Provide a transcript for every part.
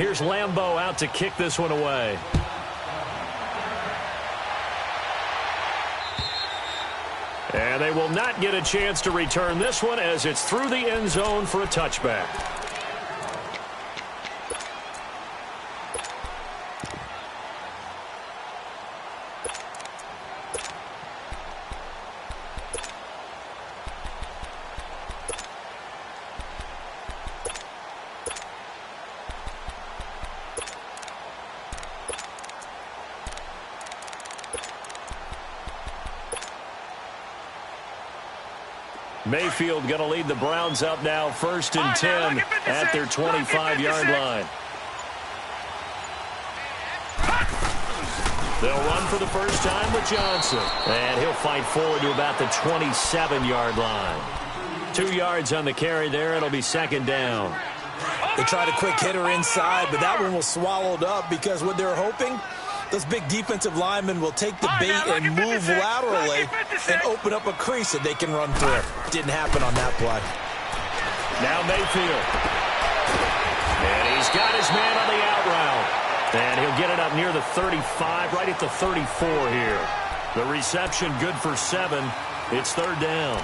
Here's Lambeau out to kick this one away. And they will not get a chance to return this one as it's through the end zone for a touchback. Mayfield going to lead the Browns up now, 1st and 10 at their 25-yard line. They'll run for the first time with Johnson. And he'll fight forward to about the 27-yard line. 2 yards on the carry there. It'll be 2nd down. They tried a quick hitter inside, but that one was swallowed up because what they're hoping, those big defensive linemen will take the bait and move laterally and open up a crease that they can run through. Didn't happen on that play. Now Mayfield. And he's got his man on the out route. And he'll get it up near the 35, right at the 34 here. The reception good for 7. It's 3rd down.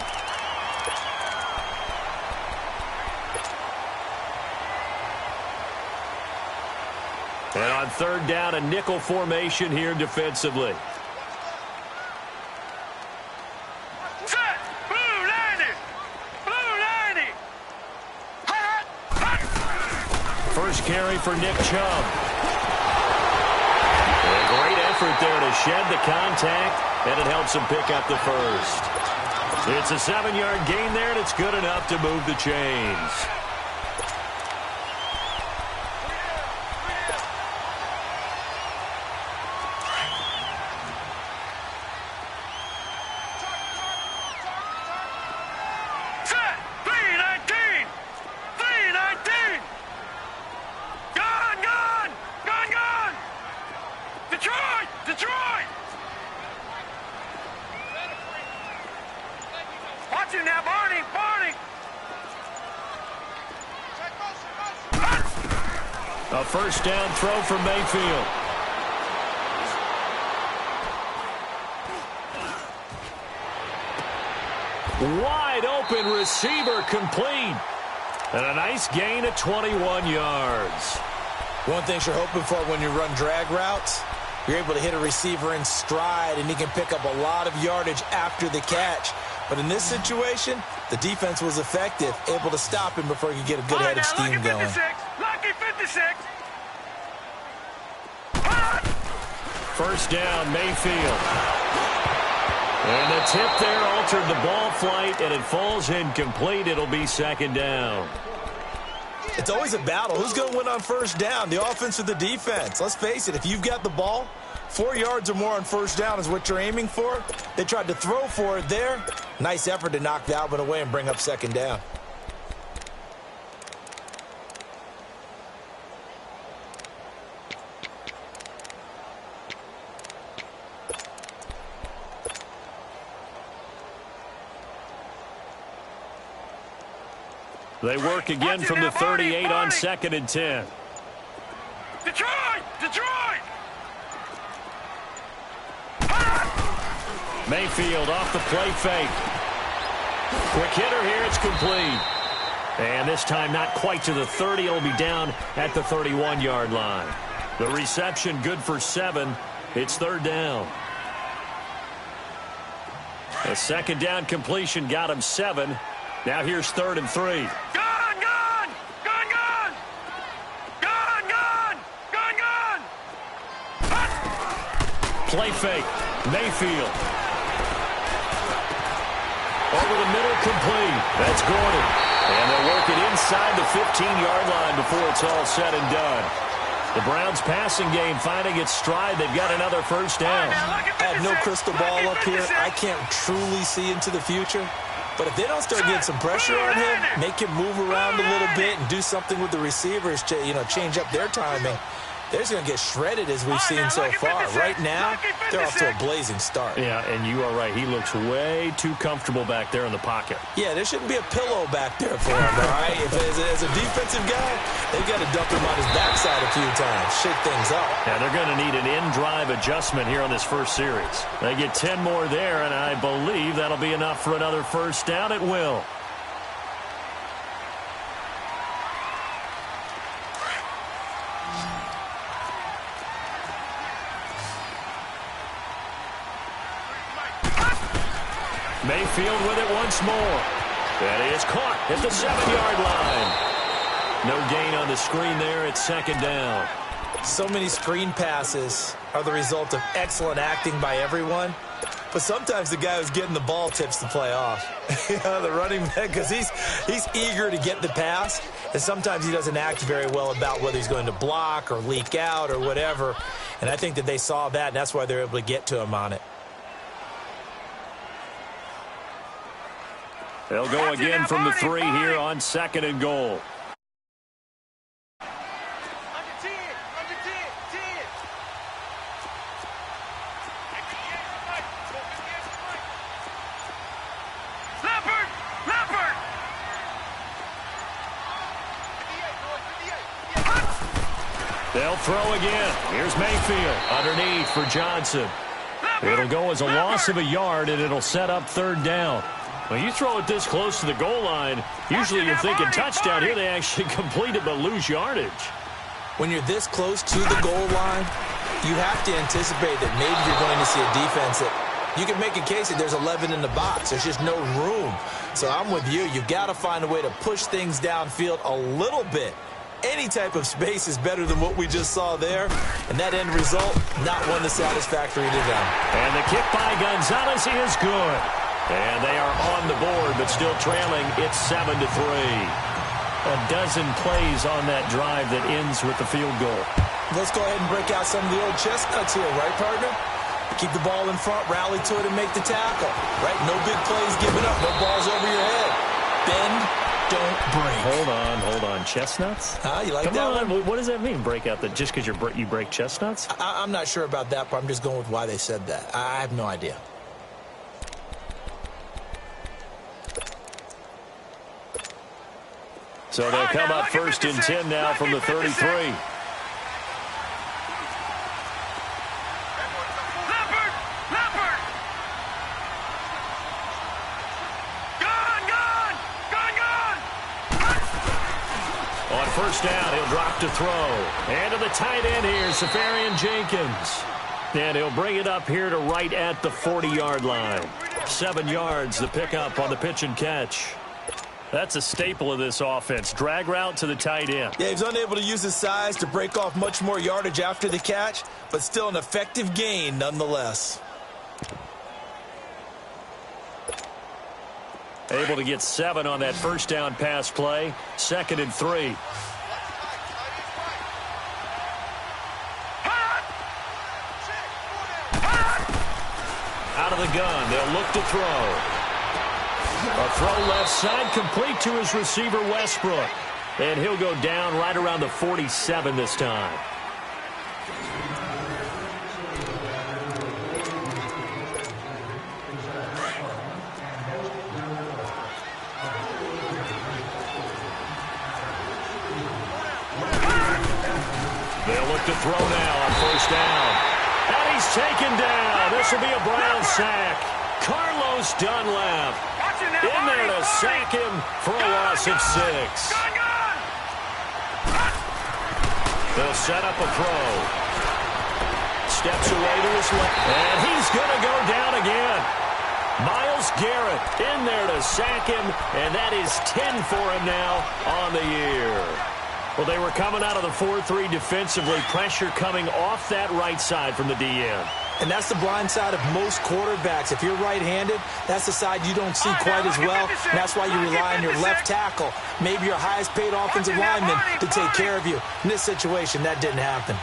And on 3rd down, a nickel formation here defensively. Set! Blue 90! Blue 90! First carry for Nick Chubb. A great effort there to shed the contact, and it helps him pick up the first. It's a 7-yard gain there, and it's good enough to move the chains. A first down throw for Mayfield. Wide open receiver complete. And a nice gain of 21 yards. One thing you're hoping for when you run drag routes, you're able to hit a receiver in stride and he can pick up a lot of yardage after the catch. But in this situation, the defense was effective, able to stop him before he could get a good head of steam going. Lucky 56. First down, Mayfield. And the tip there altered the ball flight, and it falls incomplete. It'll be 2nd down. It's always a battle. Who's going to win on first down, the offense or the defense? Let's face it, if you've got the ball, 4 yards or more on first down is what you're aiming for. They tried to throw for it there. Nice effort to knock that one away and bring up 2nd down. They work again from the 38 on 2nd and 10. Detroit! Detroit! Mayfield off the play fake. Quick hitter here, it's complete. And this time not quite to the 30. It'll be down at the 31-yard line. The reception good for 7. It's 3rd down. A 2nd down completion got him 7. Now here's 3rd and 3. Gone! Gone! Gone! Gone! Gone! Gone! Gone! Gone! Play fake. Mayfield. Over the middle, complete. That's Gordon. And they'll work it inside the 15-yard line before it's all said and done. The Browns passing game finding its stride. They've got another first down. I have no crystal ball up here. I can't truly see into the future. But if they don't start getting some pressure on him, make him move around a little bit and do something with the receivers to, change up their timing, they're just going to get shredded as we've seen so far. Right now, they're off to a blazing start. Yeah, and you are right. He looks way too comfortable back there in the pocket. Yeah, there shouldn't be a pillow back there for him, all right? As a defensive guy, they've got to dump him on his backside a few times, shake things up. Yeah, they're going to need an in-drive adjustment here on this first series. They get 10 more there, and I believe that'll be enough for another first down at will. Mayfield with it once more. That is caught at the 7-yard line. No gain on the screen there. It's second down. So many screen passes are the result of excellent acting by everyone. But sometimes the guy who's getting the ball tips the play off. The running back, because he's eager to get the pass. And sometimes he doesn't act very well about whether he's going to block or leak out or whatever. And I think that they saw that, and that's why they're able to get to him on it. They'll go again from the 3 here on second and goal. They'll throw again. Here's Mayfield underneath for Johnson. It'll go as a loss of a yard, and it'll set up third down. When you throw it this close to the goal line, usually you're thinking touchdown. Here they actually complete it but lose yardage. When you're this close to the goal line, you have to anticipate that maybe you're going to see a defense that you can make a case that there's 11 in the box. There's just no room. So I'm with you. You've got to find a way to push things downfield a little bit. Any type of space is better than what we just saw there. And that end result, not one that's satisfactory to them. And the kick by Gonzalez is good. And they are on the board, but still trailing. It's 7-3. A dozen plays on that drive that ends with the field goal. Let's go ahead and break out some of the old chestnuts here, right, partner? Keep the ball in front, rally to it, and make the tackle. Right? No big plays given up. No balls over your head. Bend, don't break. Hold on. Chestnuts? You like that one? Come on. What does that mean, break out? Just because you break chestnuts? I'm not sure about that, but I'm just going with why they said that. I have no idea. So they'll come up first and 10 now from the 33. On first down, he'll drop to throw. And to the tight end here, Safarian Jenkins. And he'll bring it up here to right at the 40-yard line. 7 yards, the pickup on the pitch and catch. That's a staple of this offense. Drag route to the tight end. Yeah, he's unable to use his size to break off much more yardage after the catch, but still an effective gain nonetheless. Able to get 7 on that first down pass play. 2nd and 3. Out of the gun. They'll look to throw. A throw left side, complete to his receiver, Westbrook. And he'll go down right around the 47 this time. They'll look to throw now on first down. And he's taken down. This will be a Brown sack. Carlos Dunlap in there to sack him for a loss of 6. They'll set up a throw. Steps away to his left. And he's going to go down again. Myles Garrett in there to sack him. And that is 10 for him now on the year. Well, they were coming out of the 4-3 defensively. Pressure coming off that right side from the DN. And that's the blind side of most quarterbacks. If you're right-handed, that's the side you don't see quite as well. And that's why you rely on your left tackle, maybe your highest-paid offensive lineman, to take care of you. In this situation, that didn't happen.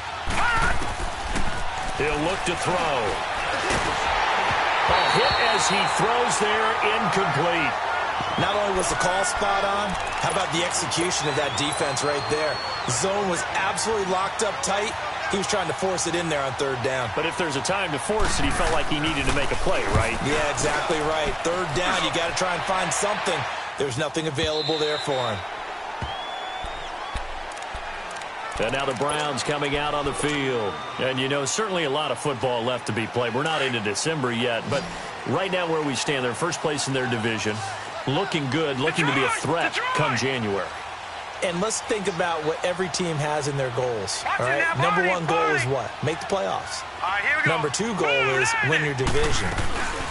He'll look to throw. A hit as he throws there, incomplete. Not only was the call spot on, how about the execution of that defense right there? The zone was absolutely locked up tight. He was trying to force it in there on third down. But if there's a time to force it, he felt like he needed to make a play, right? Yeah, exactly right. Third down, you got to try and find something. There's nothing available there for him. And now the Browns coming out on the field. And, you know, certainly a lot of football left to be played. We're not into December yet, but right now where we stand, they're first place in their division. Looking good, looking to be a threat come January. And let's think about what every team has in their goals. All right, number one goal is what? Make the playoffs. Number two goal is win your division.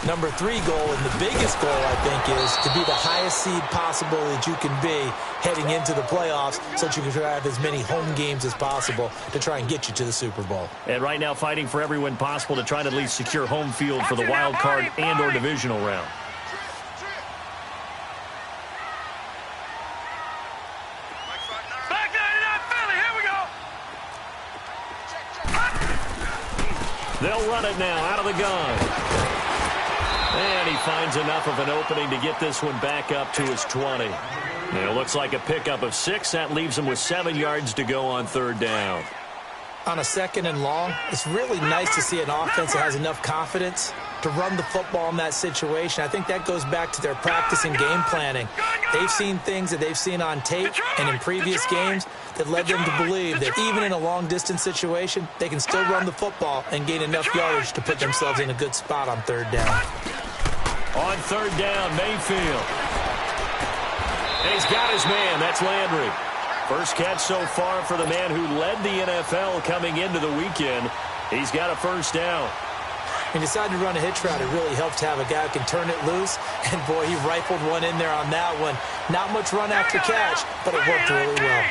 Number three goal, and the biggest goal, I think, is to be the highest seed possible that you can be heading into the playoffs so that you can have as many home games as possible to try and get you to the Super Bowl. And right now fighting for every win possible to try to at least secure home field for the wild card and or divisional round. They'll run it now out of the gun. And he finds enough of an opening to get this one back up to his 20. And it looks like a pickup of 6. That leaves him with 7 yards to go on third down. On a second and long, it's really nice to see an offense that has enough confidence to run the football in that situation. I think that goes back to their practice and game planning. They've seen things that they've seen on tape and in previous games that led them to believe that even in a long-distance situation, they can still run the football and gain enough yardage to put themselves in a good spot on third down. On third down, Mayfield. And he's got his man. That's Landry. First catch so far for the man who led the NFL coming into the weekend. He's got a first down. He decided to run a hitch route. It really helps to have a guy who can turn it loose. And, boy, he rifled one in there on that one. Not much run after catch, but it worked really well.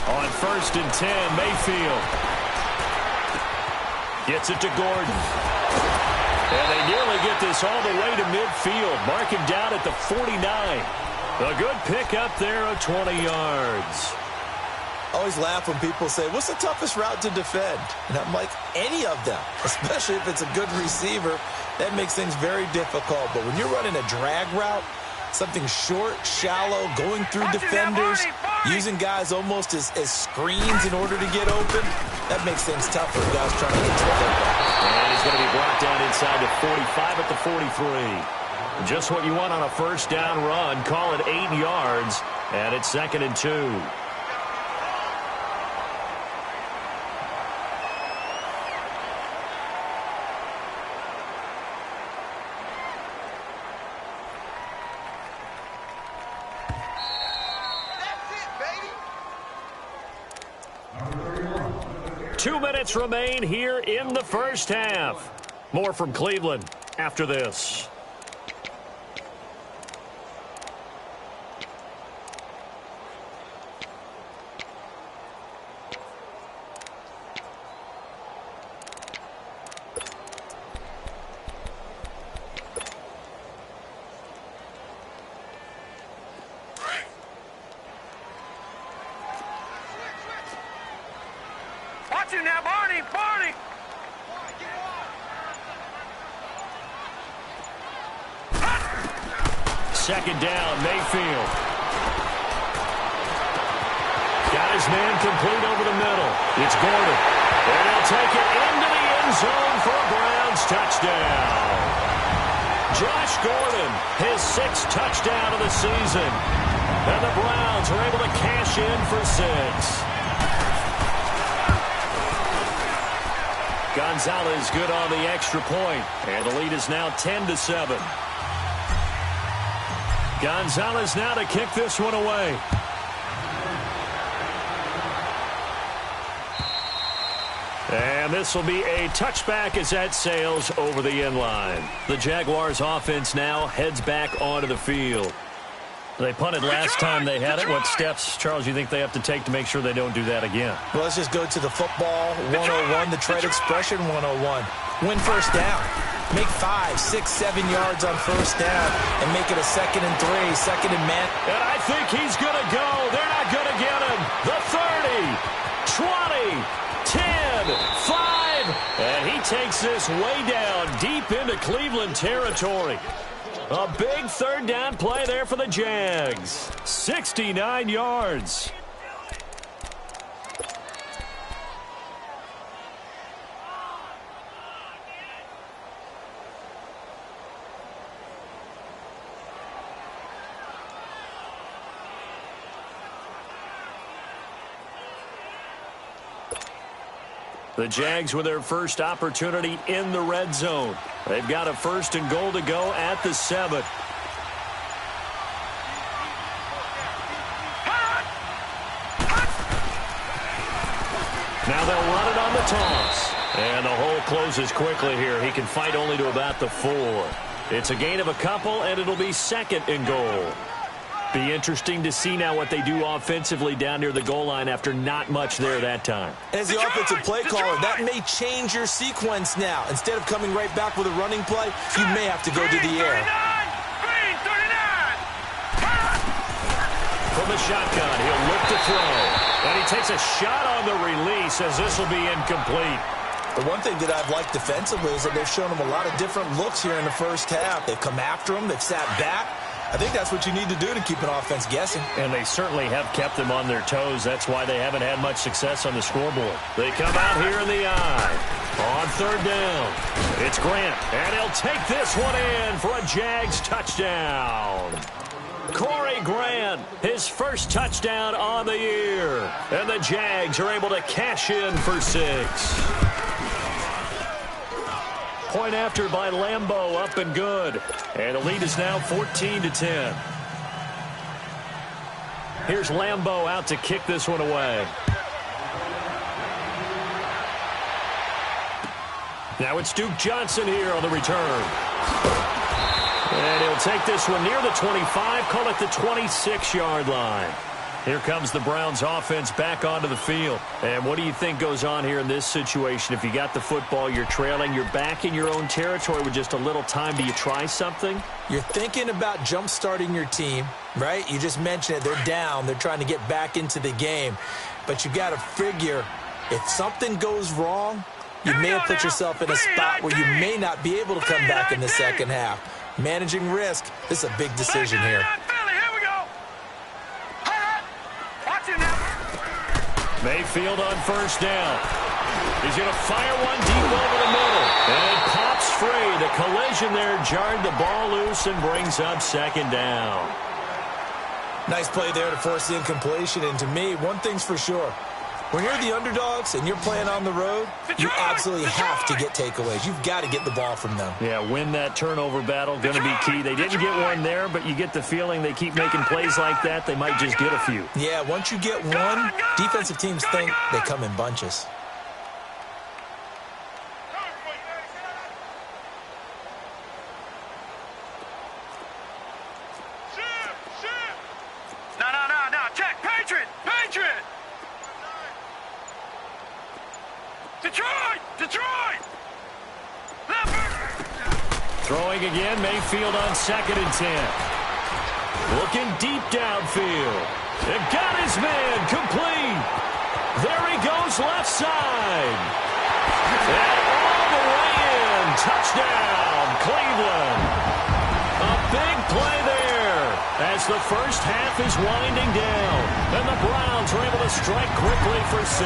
On first and 10, Mayfield gets it to Gordon. And they nearly get this all the way to midfield. Mark him down at the 49. A good pickup there of 20 yards. I always laugh when people say, what's the toughest route to defend? And I'm like, any of them, especially if it's a good receiver. That makes things very difficult. But when you're running a drag route, something short, shallow, going through defenders, using guys almost as screens in order to get open, that makes things tough for guys trying to get to the football. And he's going to be brought down inside the 45 at the 43. Just what you want on a first down run. Call it 8 yards, and it's 2nd and 2. Remain here in the first half. More from Cleveland after this. Second down, Mayfield. Got his man complete over the middle. It's Gordon. And he'll take it into the end zone for a Browns touchdown. Josh Gordon, his 6th touchdown of the season. And the Browns are able to cash in for 6. Gonzalez good on the extra point. And the lead is now 10-7. Gonzalez now to kick this one away. And this will be a touchback as that sails over the end line. The Jaguars offense now heads back onto the field. They punted last time they had it. What steps, Charles, you think they have to take to make sure they don't do that again? Well, let's just go to the football 101, the trade expression 101. Win first down. Make 5, 6, 7 yards on first down and make it a 2nd and 3, 2nd and man. And I think he's going to go. They're not going to get him. The 30, 20, 10, 5, and he takes this way down deep into Cleveland territory. A big third down play there for the Jags. 69 yards. The Jags with their first opportunity in the red zone. They've got a 1st and goal to go at the 7. Now they'll run it on the toss. And the hole closes quickly here. He can fight only to about the 4. It's a gain of a couple, and it'll be 2nd and goal. Be interesting to see now what they do offensively down near the goal line after not much there that time. As the offensive play caller, that may change your sequence now. Instead of coming right back with a running play, you may have to go to the air. From the shotgun, he'll look to throw. And he takes a shot on the release as this will be incomplete. The one thing that I've liked defensively is that they've shown him a lot of different looks here in the first half. They've come after him. They've sat back. I think that's what you need to do to keep an offense guessing. And they certainly have kept them on their toes. That's why they haven't had much success on the scoreboard. They come out here in the eye. On 3rd down, it's Grant. And he'll take this one in for a Jags touchdown. Corey Grant, his first touchdown on the year. And the Jags are able to cash in for 6. Point after by Lambeau, up and good. And the lead is now 14-10. Here's Lambeau out to kick this one away. Now it's Duke Johnson here on the return. And he'll take this one near the 25, call it the 26-yard line. Here comes the Browns offense back onto the field. And what do you think goes on here in this situation? If you got the football, you're trailing, you're back in your own territory with just a little time. Do you try something? You're thinking about jump-starting your team, right? You just mentioned it. They're down. They're trying to get back into the game. But you got to figure if something goes wrong, you may have put yourself in a spot where you may not be able to come back in the second half. Managing risk, this is a big decision here. Mayfield on 1st down. He's going to fire one deep over the middle. And it pops free. The collision there jarred the ball loose and brings up 2nd down. Nice play there to force the incompletion. And to me, one thing's for sure. When you're the underdogs and you're playing on the road, you absolutely have to get takeaways. You've got to get the ball from them. Yeah, win that turnover battle, going to be key. They didn't get one there, but you get the feeling they keep making plays like that, they might just get a few. Yeah, once you get one, defensive teams think they come in bunches. No, check, Patriot! Detroit! Throwing again, Mayfield on 2nd and 10. Looking deep downfield. It got his man complete. There he goes left side. And all the way in. Touchdown, Cleveland. A big play there as the first half is winding down. And the Browns are able to strike quickly for 6.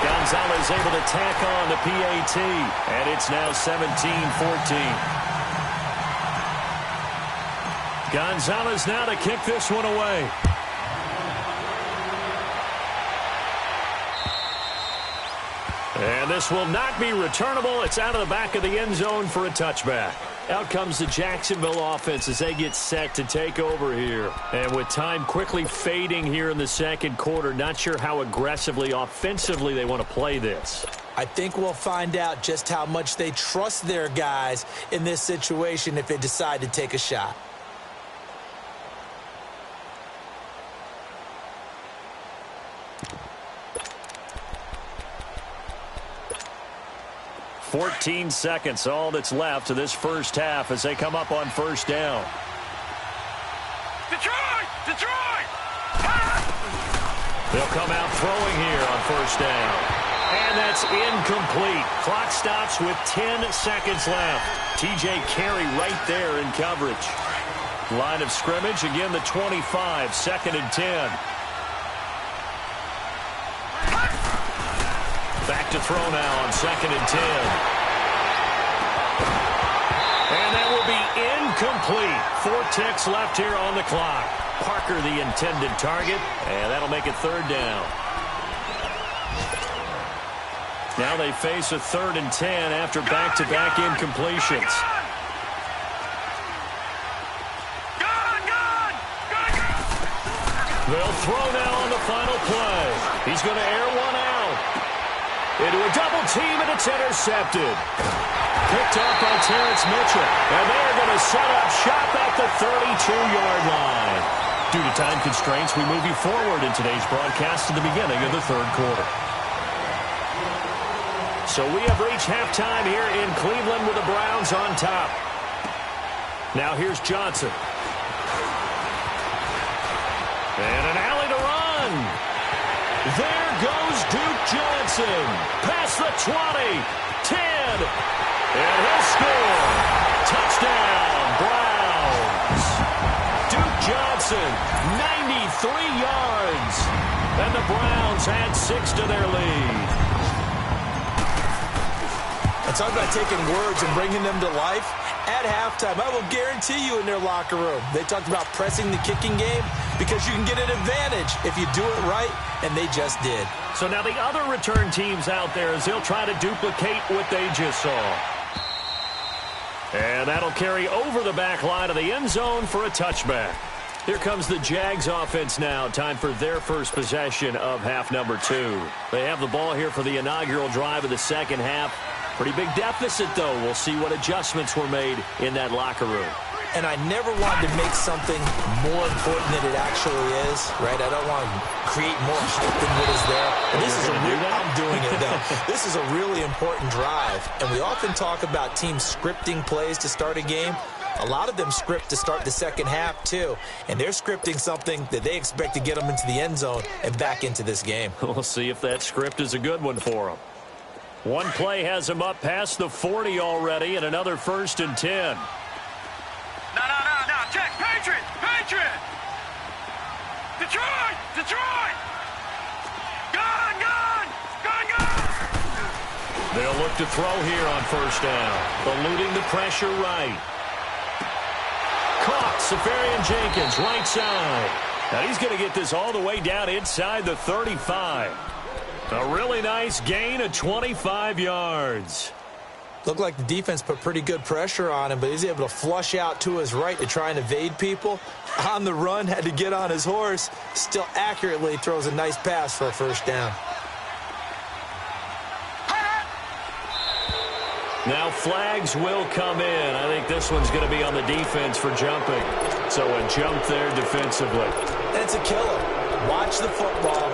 Gonzalez able to tack on the PAT, and it's now 17-14. Gonzalez now to kick this one away. And this will not be returnable. It's out of the back of the end zone for a touchback. Out comes the Jacksonville offense as they get set to take over here. And with time quickly fading here in the 2nd quarter, not sure how aggressively, offensively they want to play this. I think we'll find out just how much they trust their guys in this situation if they decide to take a shot. $14 seconds, all that's left of this first half as they come up on 1st down. They'll come out throwing here on first down. And that's incomplete. Clock stops with 10 seconds left. T.J. Carey right there in coverage. Line of scrimmage, again the 25, 2nd and 10. Back to throw now on 2nd and 10. And that will be incomplete. 4 ticks left here on the clock. Parker the intended target, and that'll make it 3rd down. Now they face a 3rd and 10 after back-to-back incompletions. They'll throw now on the final play. He's going to air one out. Into a double team, and it's intercepted. Picked up by Terrence Mitchell. And they're going to set up shop at the 32-yard line. Due to time constraints, we move you forward in today's broadcast to the beginning of the 3rd quarter. So we have reached halftime here in Cleveland with the Browns on top. Now here's Johnson. And an alley to run. There goes Duke Johnson. Past the 20, 10, and he'll score. Touchdown, Browns. Duke Johnson, 93 yards. And the Browns add 6 to their lead. And talk about taking words and bringing them to life. At halftime, I will guarantee you in their locker room, they talked about pressing the kicking game because you can get an advantage if you do it right, and they just did. So now the other return teams out there as they'll try to duplicate what they just saw. And that'll carry over the back line of the end zone for a touchback. Here comes the Jags offense now. Time for their first possession of half number 2. They have the ball here for the inaugural drive of the second half. Pretty big deficit, though. We'll see what adjustments were made in that locker room. And I never wanted to make something more important than it actually is, right? I don't want to create more hype than what is there. But this is I'm doing it, though. This is a really important drive. And we often talk about teams scripting plays to start a game. A lot of them script to start the second half, too. And they're scripting something that they expect to get them into the end zone and back into this game. We'll see if that script is a good one for them. One play has him up past the 40 already, and another 1st and 10. No. Check. Patriot. Detroit. Gun. They'll look to throw here on first down. Eluding the pressure right. Caught. Safarian Jenkins, right side. Now he's going to get this all the way down inside the 35. A really nice gain of 25 yards. Looked like the defense put pretty good pressure on him, but he's able to flush out to his right to try and evade people. On the run, had to get on his horse. Still accurately throws a nice pass for a first down. Now flags will come in. I think this one's going to be on the defense for jumping. So a jump there defensively. And it's a killer. Watch the football.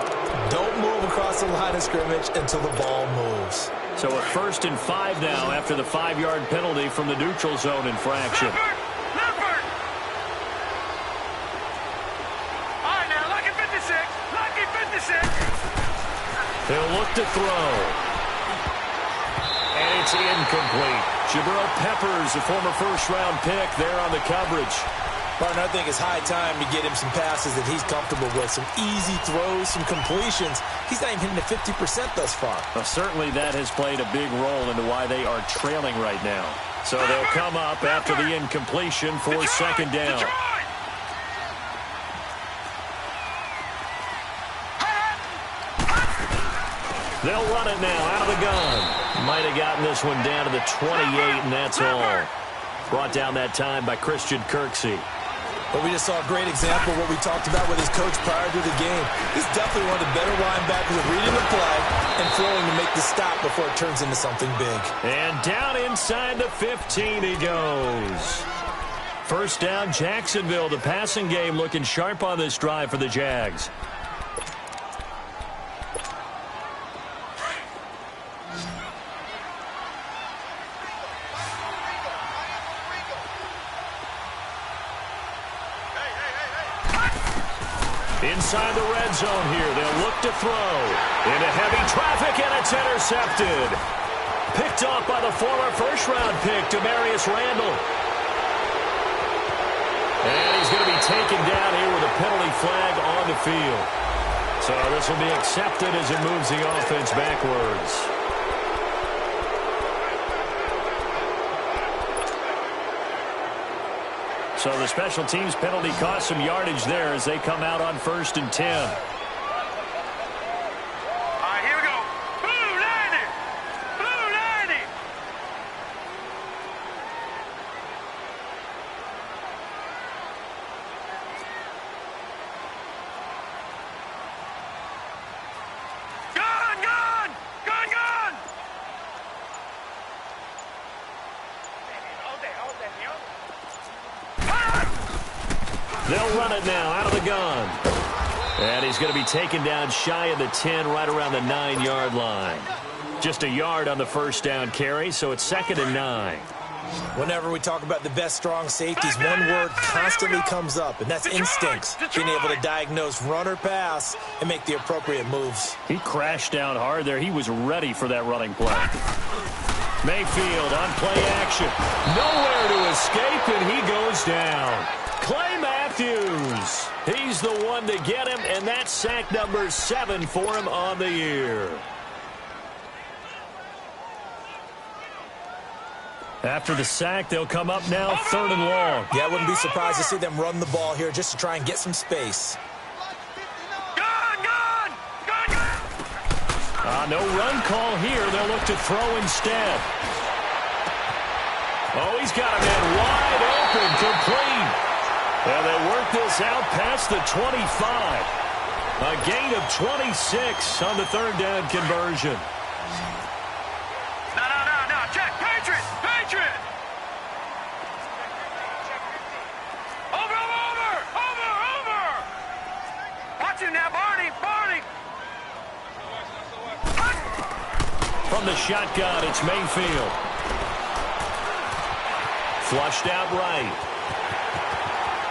Don't move across the line of scrimmage until the ball moves. So a 1st and 5 now after the 5-yard penalty from the neutral zone infraction. Leopard. All right, now, lucky 56. He'll look to throw. And it's incomplete. Jabril Peppers, a former first-round pick, there on the coverage. Partner, I think it's high time to get him some passes that he's comfortable with. Some easy throws, some completions. He's not even hitting the 50% thus far. Well, certainly that has played a big role into why they are trailing right now. So they'll come up after the incompletion for 2nd down. They'll run it now out of the gun. Might have gotten this one down to the 28, and that's all. Brought down that time by Christian Kirksey. But we just saw a great example of what we talked about with his coach prior to the game. He's definitely one of the better linebackers of reading the play and throwing to make the stop before it turns into something big. And down inside the 15 he goes. First down, Jacksonville. The passing game looking sharp on this drive for the Jags. Inside the red zone here, they'll look to throw. Into heavy traffic, and it's intercepted. Picked off by the former first-round pick, Demarius Randall. And he's going to be taken down here with a penalty flag on the field. So this will be accepted as it moves the offense backwards. So the special teams penalty cost some yardage there as they come out on 1st and 10. All right, here we go. Blue 90. Blue 90. Gun, gun. Gun, gun. They'll run it now out of the gun. And he's going to be taken down shy of the 10, right around the 9-yard line. Just a yard on the first down carry, so it's 2nd and 9. Whenever we talk about the best strong safeties, one word constantly comes up, and that's instincts. Being able to diagnose run or pass and make the appropriate moves. He crashed down hard there. He was ready for that running play. Mayfield on play action. Nowhere to escape, and he goes down. Clay Matthews. He's the one to get him, and that's sack number 7 for him on the year. After the sack, they'll come up now 3rd and long. Yeah, I wouldn't be surprised to see them run the ball here just to try and get some space. Gun, gun. Gun, gun. No run call here. They'll look to throw instead. Oh, he's got him in wide open, complete. And they work this out past the 25. A gain of 26 on the 3rd down conversion. No. Check. Patriot. Patriot. Over. Watch him now, Barney. From the shotgun, it's Mayfield. Flushed out right.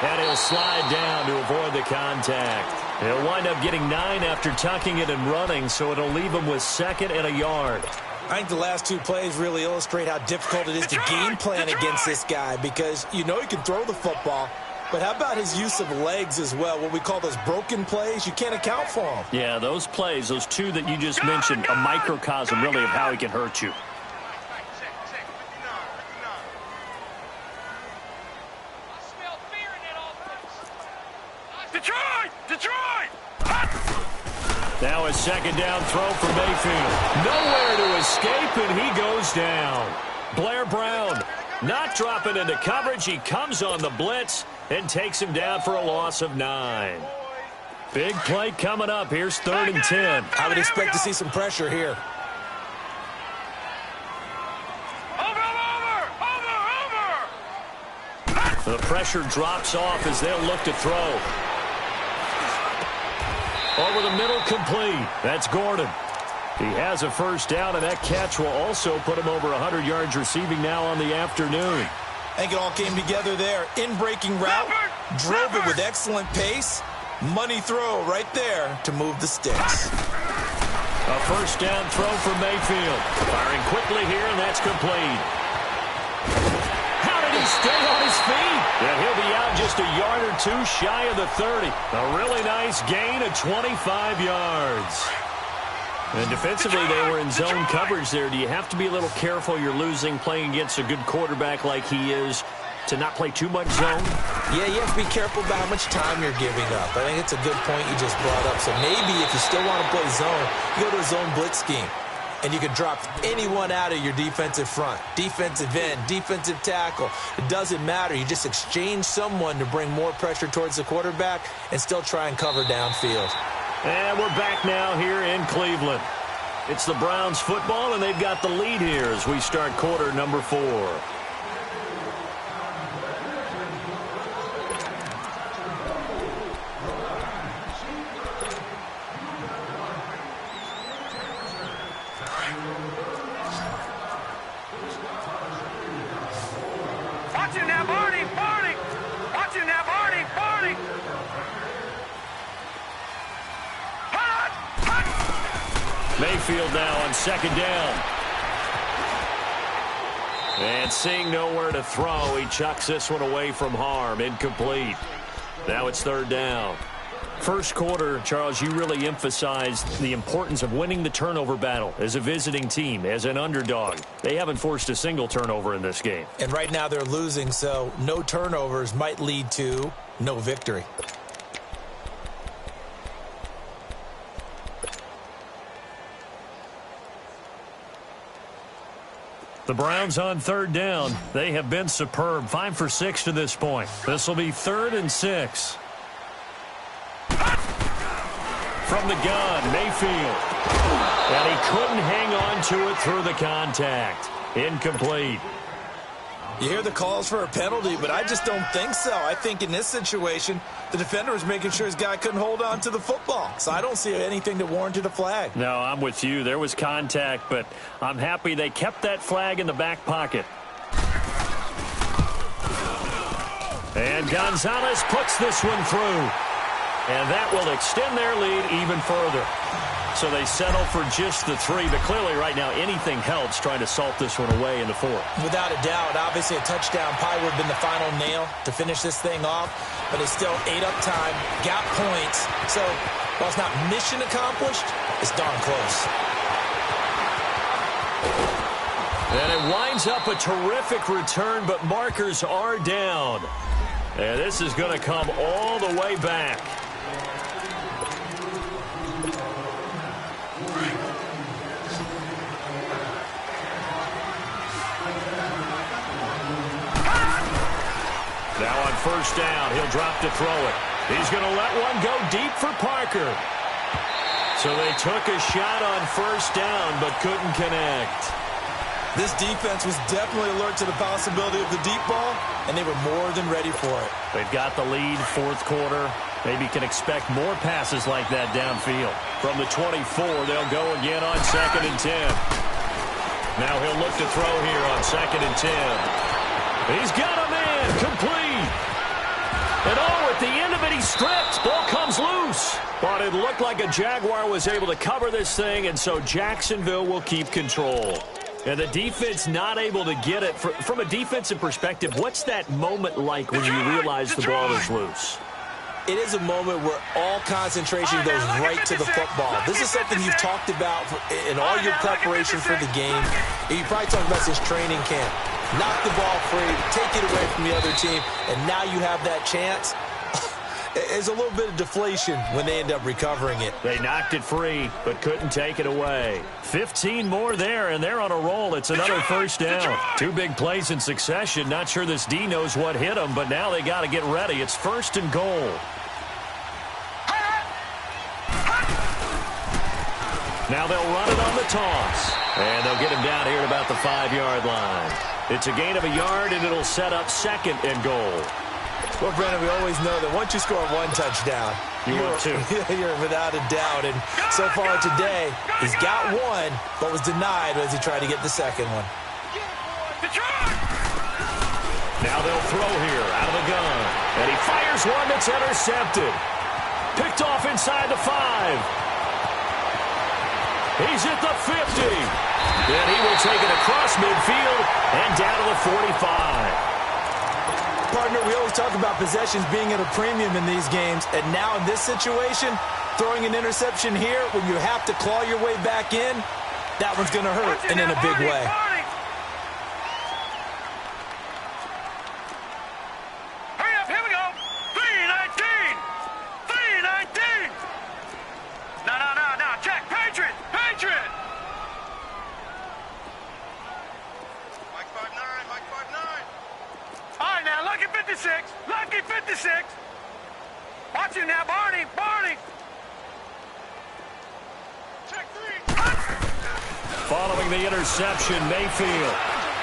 And he'll slide down to avoid the contact. He'll wind up getting 9 after tucking it and running, so it'll leave him with 2nd and a yard. I think the last 2 plays really illustrate how difficult it is to game plan against this guy, because you know he can throw the football, but how about his use of legs as well? What we call those broken plays, you can't account for them. Yeah, those plays, those 2 that you just mentioned, a microcosm really of how he can hurt you. Detroit! Now a 2nd down throw for Mayfield. Nowhere to escape, and he goes down. Blair Brown not dropping into coverage. He comes on the blitz and takes him down for a loss of 9. Big play coming up. Here's 3rd and 10. I would expect to see some pressure here. The pressure drops off as they'll look to throw. Over the middle, complete. That's Gordon. He has a 1st down, and that catch will also put him over 100 yards receiving now on the afternoon. I think it all came together there. In-breaking route, drove it with excellent pace. Money throw right there to move the sticks. A 1st down throw for Mayfield. Firing quickly here, and that's complete. How did he stay on his feet? And he'll be out just a yard or 2 shy of the 30. A really nice gain of 25 yards. And defensively, they were in zone coverage there. Do you have to be a little careful? You're losing playing against a good quarterback like he is to not play too much zone? Yeah, you have to be careful about how much time you're giving up. I think it's a good point you just brought up. So maybe if you still want to play zone, you go to a zone blitz scheme. And you can drop anyone out of your defensive front. Defensive end, defensive tackle. It doesn't matter. You just exchange someone to bring more pressure towards the quarterback and still try and cover downfield. And we're back now here in Cleveland. It's the Browns football, and they've got the lead here as we start quarter number 4. Watch him now, Barney! Watch him now, Barney! Mayfield now on second down. And seeing nowhere to throw, he chucks this one away from harm. Incomplete. Now it's third down. First quarter, Charles, you really emphasized the importance of winning the turnover battle as a visiting team, as an underdog. They haven't forced a single turnover in this game. And right now they're losing, so no turnovers might lead to no victory. The Browns on third down. They have been superb. 5 for 6 to this point. This will be 3rd and 6. From the gun, Mayfield. And he couldn't hang on to it through the contact. Incomplete. You hear the calls for a penalty, but I just don't think so. I think in this situation, the defender was making sure his guy couldn't hold on to the football. So I don't see anything that warranted a flag. No, I'm with you. There was contact, but I'm happy they kept that flag in the back pocket. And Gonzalez puts this one through. And that will extend their lead even further. So they settle for just the 3, but clearly right now anything helps trying to salt this one away in the 4th. Without a doubt, obviously a touchdown probably would have been the final nail to finish this thing off, but it's still 8 up time, got points. So while it's not mission accomplished, it's darn close. And it winds up a terrific return, but markers are down. And this is going to come all the way back. Now on first down, he'll drop to throw it. He's going to let one go deep for Parker. So they took a shot on first down, but couldn't connect. This defense was definitely alert to the possibility of the deep ball, and they were more than ready for it. They've got the lead, 4th quarter. Maybe can expect more passes like that downfield. From the 24, they'll go again on 2nd and 10. Now he'll look to throw here on 2nd and 10. He's got a man, complete. And at the end of it, he stripped. Ball comes loose. But it looked like a Jaguar was able to cover this thing, and so Jacksonville will keep control. And the defense not able to get it. From a defensive perspective, what's that moment like when you realize the ball is loose? It is a moment where all concentration goes right to the football. This is something you've talked about in all your preparation for the game. And you probably talked about since training camp. Knock the ball free, take it away from the other team, and now you have that chance. There's a little bit of deflation when they end up recovering it. They knocked it free, but couldn't take it away. 15 more there, and they're on a roll. It's another first down. 2 big plays in succession. Not sure this D knows what hit them, but now they got to get ready. It's 1st and goal. Now they'll run it on the toss. And they'll get him down here at about the 5-yard line. It's a gain of a yard, and it'll set up 2nd and goal. Well, Brandon, we always know that once you score 1 touchdown, you're without a doubt. And so far today, he's got 1, but was denied as he tried to get the 2nd one. Now they'll throw here out of the gun. And he fires one that's intercepted. Picked off inside the 5. He's at the 50. Then he will take it across midfield and down to the 45. Partner, we always talk about possessions being at a premium in these games, and now in this situation, throwing an interception here when you have to claw your way back in, that one's going to hurt, and in a big way. Hurry up, here we go. 319. 319. No, check. Patriot. Mike 5-9. All right, now, lucky 56. Lucky 56. Watch him now, Barney. Check 3. Following the interception, Mayfield.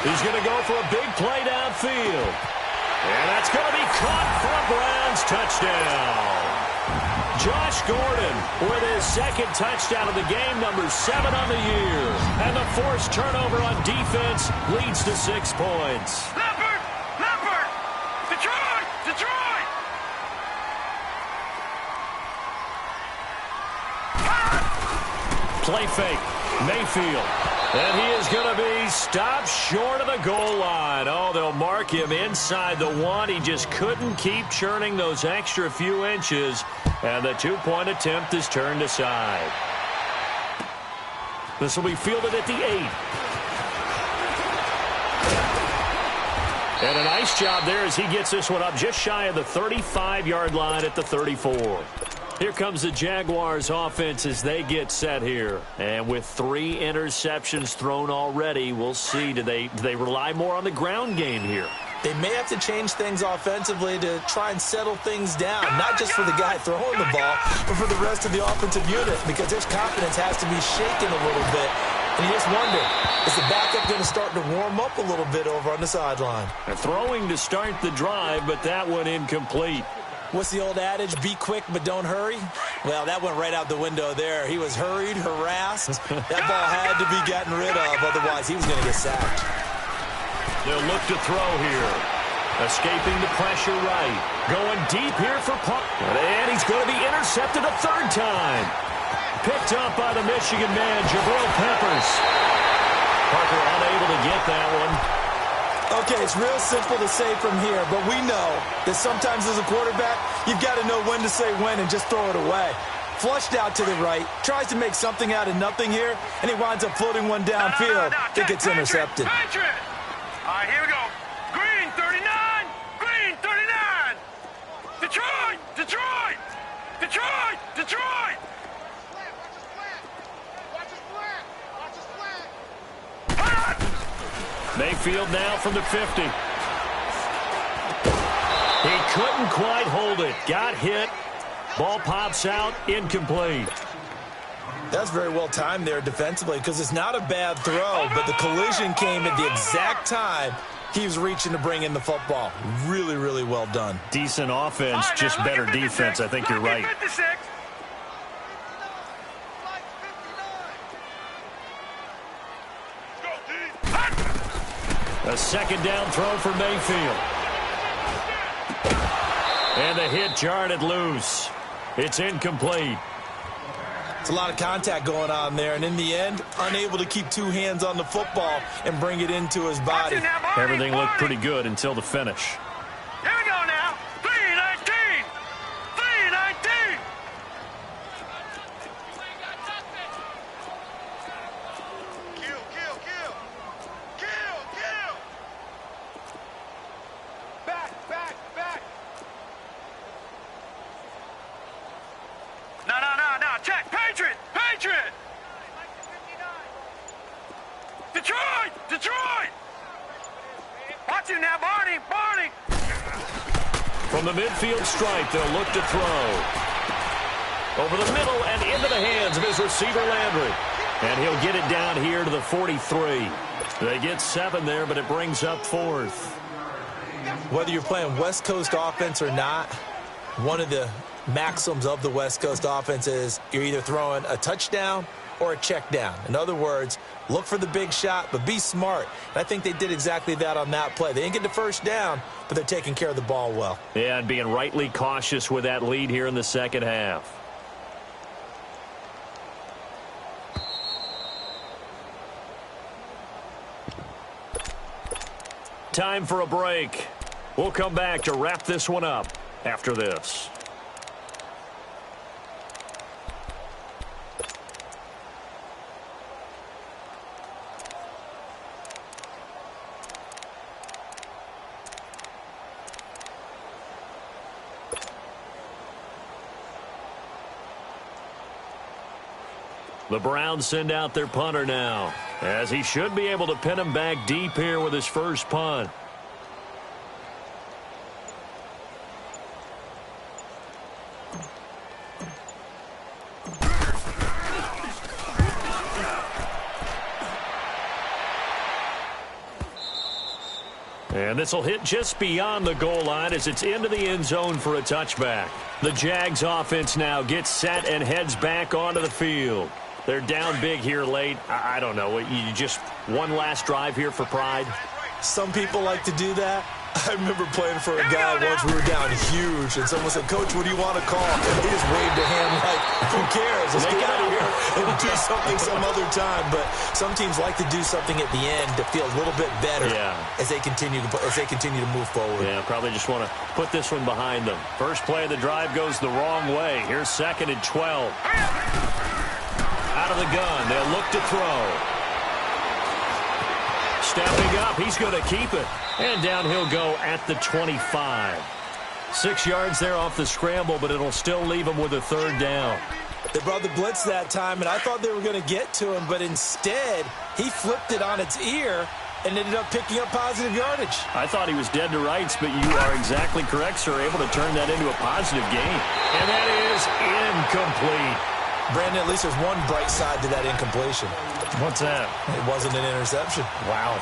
He's going to go for a big play downfield. And that's going to be caught for a Browns touchdown. Josh Gordon with his 2nd touchdown of the game, number 7 on the year. And the forced turnover on defense leads to 6 points. Leopard. Detroit. Play fake. Mayfield. And he is going to be stopped short of the goal line. Oh, they'll mark him inside the one. He just couldn't keep churning those extra few inches. And the two-point attempt is turned aside. This will be fielded at the 8. And a nice job there as he gets this one up just shy of the 35-yard line at the 34. Here comes the Jaguars offense as they get set here. And with 3 interceptions thrown already, we'll see. Do they rely more on the ground game here? They may have to change things offensively to try and settle things down, not just for the guy throwing the ball, but for the rest of the offensive unit, because their confidence has to be shaken a little bit. And you just wonder, is the backup going to start to warm up a little bit over on the sideline? They're throwing to start the drive, but that one incomplete. What's the old adage, be quick but don't hurry? Well, that went right out the window there. He was hurried, harassed. That ball had to be gotten rid of, otherwise he was going to get sacked. They'll look to throw here. Escaping the pressure right. Going deep here for punt. And he's going to be intercepted a 3rd time. Picked up by the Michigan man, Jabril Peppers. Parker unable to get that one. Okay, it's real simple to say from here, but we know that sometimes as a quarterback, you've got to know when to say when and just throw it away. Flushed out to the right, tries to make something out of nothing here, and he winds up floating one downfield that gets intercepted. All right, here we go. Green 39. Green 39. Detroit. Detroit. Detroit. Detroit. Mayfield now from the 50. He couldn't quite hold it. Got hit. Ball pops out. Incomplete. That's very well timed there defensively because it's not a bad throw, but the collision came at the exact time he was reaching to bring in the football. Really, really well done. Decent offense, just better defense. I think you're right. A 2nd down throw for Mayfield. And the hit jarred it loose. It's incomplete. It's a lot of contact going on there, and in the end, unable to keep 2 hands on the football and bring it into his body. Everything looked pretty good until the finish. Here we go now. 3-19. 3-19. Kill, kill, kill. Kill, kill. Back. No. Check. Patriot. Detroit. Watch him now, Barney. From the midfield stripe, they'll look to throw. Over the middle and into the hands of his receiver, Landry. And he'll get it down here to the 43. They get 7 there, but it brings up 4th. Whether you're playing West Coast offense or not, one of the maxims of the West Coast offense is you're either throwing a touchdown or a check down. In other words, look for the big shot, but be smart. And I think they did exactly that on that play. They didn't get the 1st down, but they're taking care of the ball well. Yeah, and being rightly cautious with that lead here in the 2nd half. Time for a break. We'll come back to wrap this one up after this. The Browns send out their punter now, as he should be able to pin him back deep here with his first punt. And this will hit just beyond the goal line as it's into the end zone for a touchback. The Jags offense now gets set and heads back onto the field. They're down big here late. I don't know. You just one last drive here for pride? Some people like to do that. I remember playing for a guy once. We were down huge, and someone said, "Coach, what do you want to call?" He just waved a hand like, "Who cares? Let's get out of here and do something some other time." But some teams like to do something at the end to feel a little bit better as they continue to move forward. Yeah, probably just want to put this one behind them. First play of the drive goes the wrong way. Here's 2nd and 12. Out of the gun, they'll look to throw. Stepping up, he's going to keep it. And down he'll go at the 25. 6 yards there off the scramble, but it'll still leave him with a 3rd down. They brought the blitz that time, and I thought they were going to get to him, but instead he flipped it on its ear and ended up picking up positive yardage. I thought he was dead to rights, but you are exactly correct, sir. Able to turn that into a positive gain. And that is incomplete. Brandon, at least there's one bright side to that incompletion. What's that? It wasn't an interception. Wow.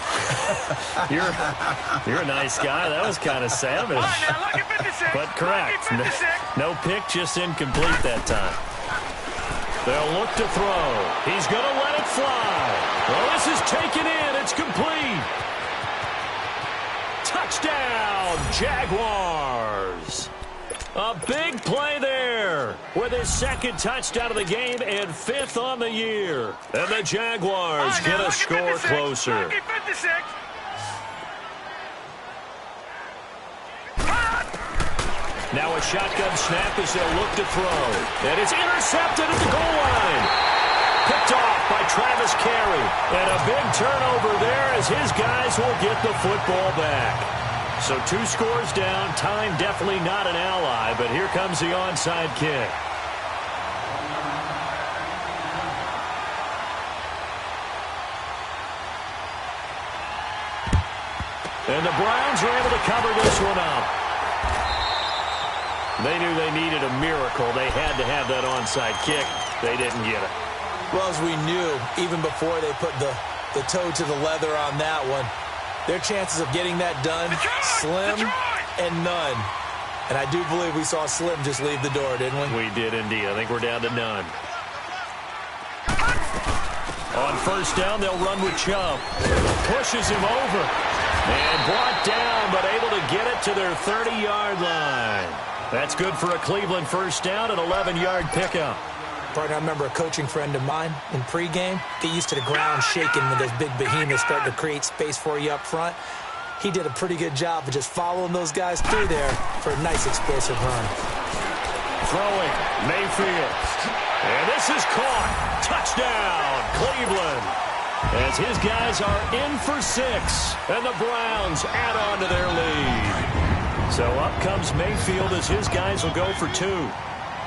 You're a nice guy. That was kind of savage. But correct. No pick, just incomplete that time. They'll look to throw. He's going to let it fly. Well, this is taken in. It's complete. Touchdown, Jaguars. A big play there with his 2nd touchdown of the game and 5th on the year. And the Jaguars get a score closer. Now a shotgun snap as they'll look to throw. And it's intercepted at the goal line. Picked off by Travis Carey. And a big turnover there as his guys will get the football back. So 2 scores down. Time definitely not an ally, but here comes the onside kick. And the Browns are able to cover this one up. They knew they needed a miracle. They had to have that onside kick. They didn't get it. Well, as we knew, even before they put the toe to the leather on that one, their chances of getting that done, slim and none. And I do believe we saw Slim just leave the door, didn't we? We did indeed. I think we're down to none. On 1st down, they'll run with Chubb. Pushes him over. And brought down, but able to get it to their 30-yard line. That's good for a Cleveland 1st down, an 11-yard pickup. Partner, I remember a coaching friend of mine in pregame. Get used to the ground shaking when those big behemoths start to create space for you up front. He did a pretty good job of just following those guys through there for a nice explosive run. Throwing, Mayfield. And this is caught. Touchdown, Cleveland. As his guys are in for 6. And the Browns add on to their lead. So up comes Mayfield as his guys will go for 2.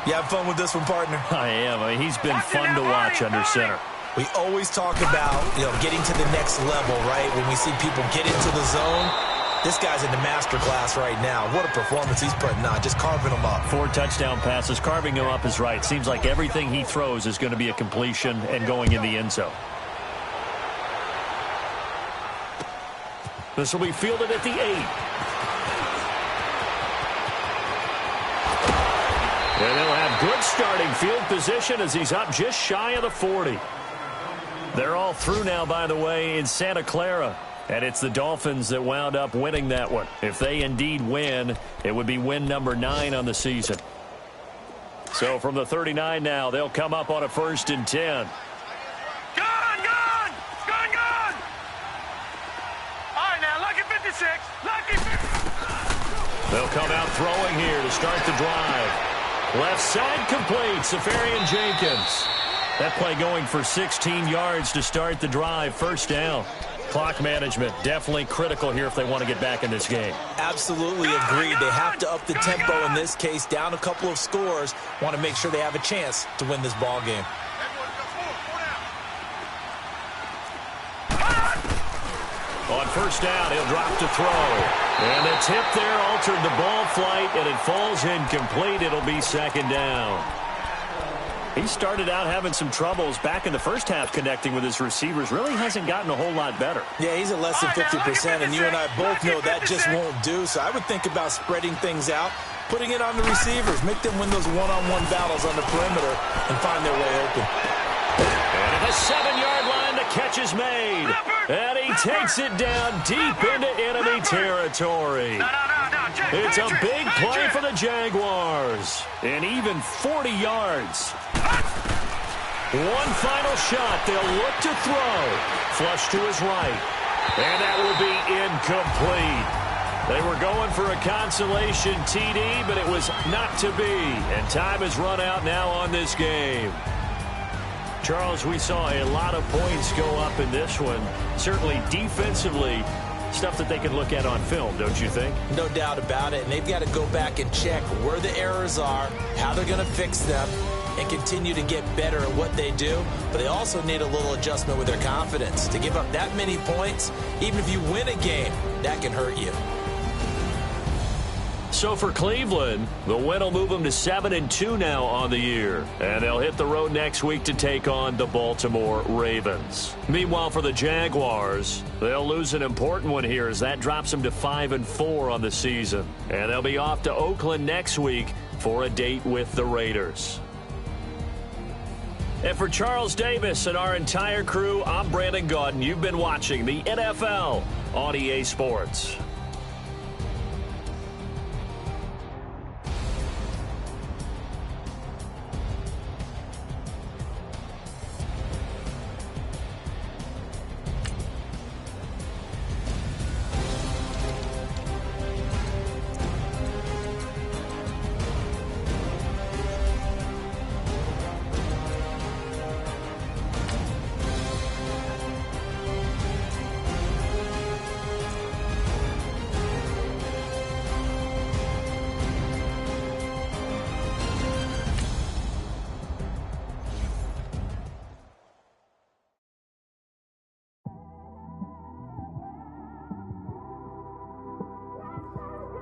You have fun with this one, partner? I am. I mean, he's been fun to watch under center. We always talk about, getting to the next level, right? When we see people get into the zone, this guy's in the master class right now. What a performance he's putting on, just carving them up. 4 touchdown passes. Carving him up is right. Seems like everything he throws is going to be a completion and going in the end zone. This will be fielded at the 8. And they'll have good starting field position as he's up just shy of the 40. They're all through now, by the way, in Santa Clara. And it's the Dolphins that wound up winning that one. If they indeed win, it would be win number 9 on the season. So from the 39 now, they'll come up on a 1st and 10. Gone! All right, now, lucky 56. Lucky 56. They'll come out throwing here to start the drive. Left side complete, Safarian Jenkins. That play going for 16 yards to start the drive. 1st down. Clock management definitely critical here if they want to get back in this game. Absolutely agreed. They have to up the tempo in this case. Down a couple of scores. Want to make sure they have a chance to win this ball game. On 1st down, he'll drop to throw. And the tip there altered the ball flight, and it falls incomplete. It'll be 2nd down. He started out having some troubles back in the first half connecting with his receivers. Really hasn't gotten a whole lot better. Yeah, he's at less than 50%, and you and I both know that just won't do. So I would think about spreading things out, putting it on the receivers, make them win those one-on-one battles on the perimeter, and find their way open. And at the 7-yard line to catch is made. And he takes it down deep into enemy territory. It's a big play for the Jaguars. And even 40 yards. One final shot. They'll look to throw. Flush to his right. And that will be incomplete. They were going for a consolation TD, but it was not to be. And time has run out now on this game. Charles, we saw a lot of points go up in this one. Certainly defensively, stuff that they can look at on film, don't you think? No doubt about it. And they've got to go back and check where the errors are, how they're going to fix them, and continue to get better at what they do. But they also need a little adjustment with their confidence. To give up that many points, even if you win a game, that can hurt you. So for Cleveland, the win will move them to 7-2 now on the year. And they'll hit the road next week to take on the Baltimore Ravens. Meanwhile, for the Jaguars, they'll lose an important one here as that drops them to 5-4 on the season. And they'll be off to Oakland next week for a date with the Raiders. And for Charles Davis and our entire crew, I'm Brandon Gaudin. You've been watching the NFL on EA Sports.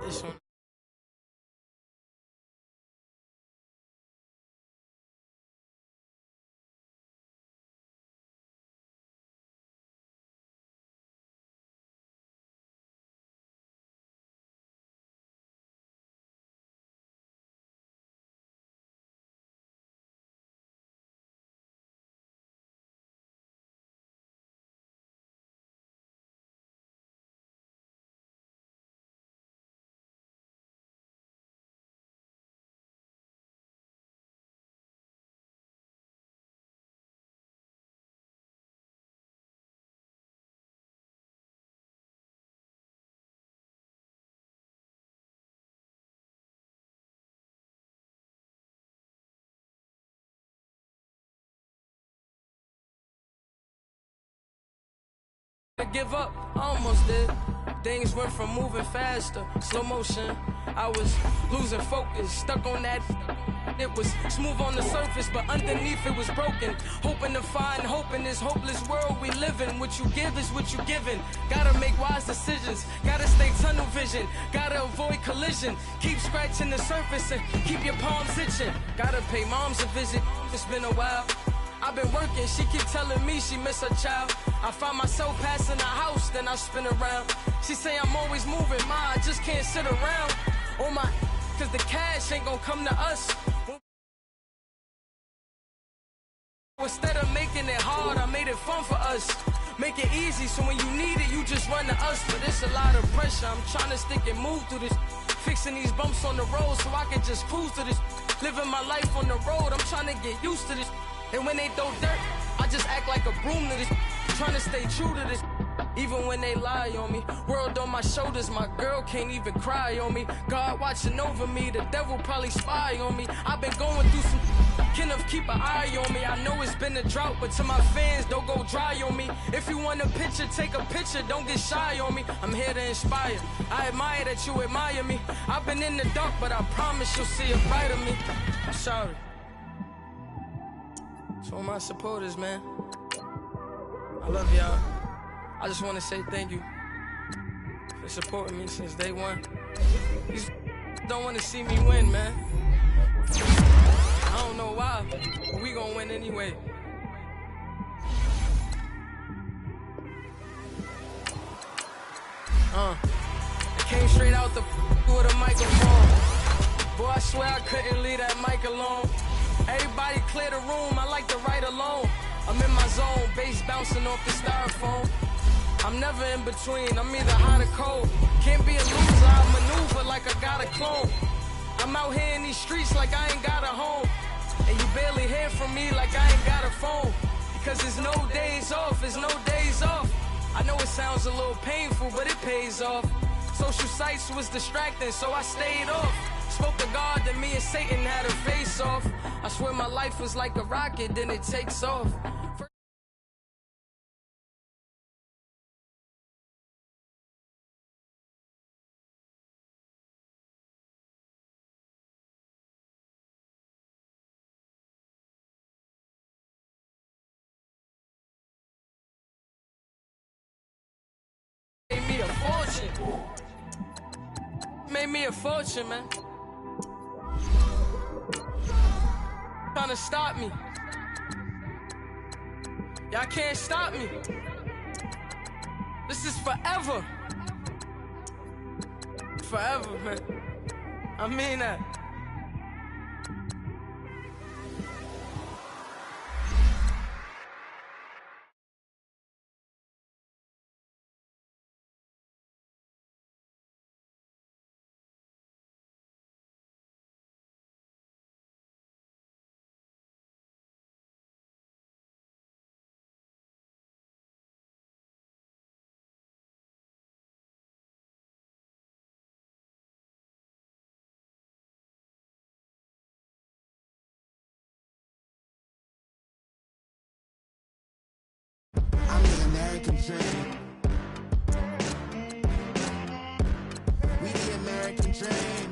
This one. Give up, I almost did. Things went from moving faster, slow motion. I was losing focus, stuck on that. It was smooth on the surface, but underneath it was broken. Hoping to find hope in this hopeless world we live in. What you give is what you given. Gotta make wise decisions, gotta stay tunnel vision, gotta avoid collision. Keep scratching the surface and keep your palms itching. Gotta pay moms a visit, it's been a while. I've been working, she keep telling me she miss her child. I find myself passing the house, then I spin around. She say I'm always moving, ma, I just can't sit around. Oh my, cause the cash ain't gonna come to us. Instead of making it hard, I made it fun for us. Make it easy, so when you need it, you just run to us. But it's a lot of pressure, I'm trying to stick and move through this. Fixing these bumps on the road so I can just cruise to this. Living my life on the road, I'm trying to get used to this. And when they throw dirt, I just act like a broom to this. Trying to stay true to this. Even when they lie on me. World on my shoulders, my girl can't even cry on me. God watching over me, the devil probably spy on me. I've been going through some. Kenneth, keep an eye on me. I know it's been a drought, but to my fans, don't go dry on me. If you want a picture, take a picture, don't get shy on me. I'm here to inspire. I admire that you admire me. I've been in the dark, but I promise you'll see a brighter me. I'm sorry. To all my supporters, man. I love y'all. I just want to say thank you for supporting me since day one. These don't want to see me win, man. I don't know why, but we gonna win anyway. I came straight out the with a microphone. Boy, I swear I couldn't leave that mic alone. Everybody clear the room, I like to write alone. I'm in my zone, bass bouncing off the styrofoam. I'm never in between, I'm either hot or cold. Can't be a loser, I maneuver like I got a clone. I'm out here in these streets like I ain't got a home. And you barely hear from me like I ain't got a phone. Because there's no days off, there's no days off. I know it sounds a little painful, but it pays off. Social sites was distracting, so I stayed off. Spoke to God that me and Satan had a face off. I swear my life was like a rocket, then it takes off. Made me a fortune. Made me a fortune, man. Trying to stop me. Y'all can't stop me. This is forever. Forever, man. I mean that. I'm the American dream. We the American dream.